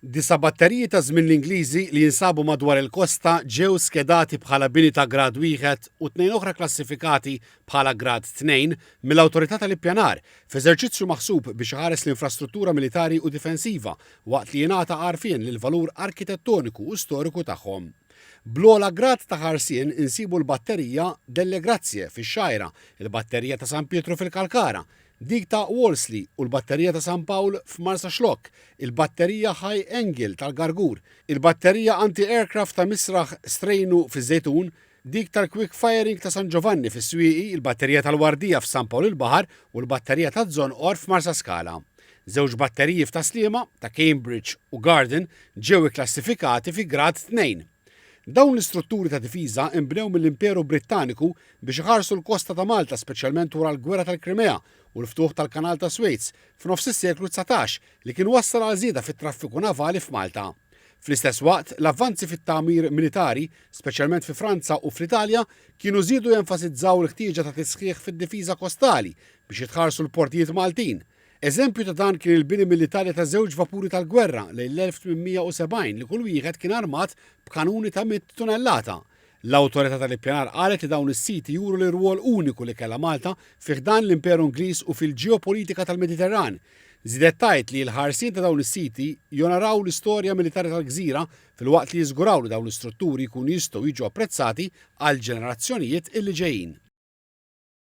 Disa batteriji ta' żmien l-Ingliżi li jinsabu madwar il-kosta ġew skedati bħala bini ta' grad wieħed u tnejn oħra klassifikati bħala grad 2 mill-Awtorità tal-Ippjanar f'eżerċizzju maħsub biex iħares l-infrastruttura militari u difensiva waqt li jingħata għarfien lil valur arkitettoniku u storiku tagħhom. Bl-ogħla grad ta' ħarsien insibu l-batterija Delle Grazie fix-Xajra, il-batterija ta' San Pietro fil-Kalkara, dik ta' Wolseley u l-batterija ta' San Pawl f'Marsa Xlokk, il-batterija High Engel tal-Gargur, il-batterija anti-aircraft ta' Misraħ Strejnu fiż-Żejtun, dik tal-Quick Firing ta' San Giovanni fis-Swieqi, il-batterija tal-Wardija f'San Pawl il-Baħar u l-batterija ta' Żonqor f'Marsa Skala. Żewġ batteriji f'Taslima ta' Cambridge u Garden ġew ikklassifikati fi grad 2. Dawn l-istrutturi ta' difiża inbnew mill-Imperu Brittaniku biex iħarsu l-kosta ta' Malta speċjalment wara l-Gwerra tal-Krimea u l-ftuħ tal-Kanal ta' Suez f'nofs is-seklu 19 li kien wassal għal żieda fit-traffiku navali f'Malta. Fl-istess waqt, l-avvanzi fit-tagħmir militari, speċjalment fi Franza u fl-Italja, kienu żiedu jenfasizzaw l-ħtieġa ta' tisħiħ fid-difiża kostali biex jitħarsu l-portijiet Maltin. Eżempju ta' dan kien il-bini militari ta' żewġ vapuri tal-gwerra lejn l-1870 li kull wieħed kien armat b'kanuni ta' 100 tunellata. L-Awtorità tal-Ippjanar qalet li dawn is-siti juru l-irwol uniku li kellha Malta fih dan l-Imperu Ingliż u fil-ġeopolitika tal-Mediterran. Żidet tgħid li l-ħarsien ta' dawn is-siti jonaraw l-istorja militari tal-Gżira filwaqt li jiżguraw li dawn l-istrutturi jkunu jistgħu jiġu apprezzati għal ġenerazzjonijiet illi ġejjin.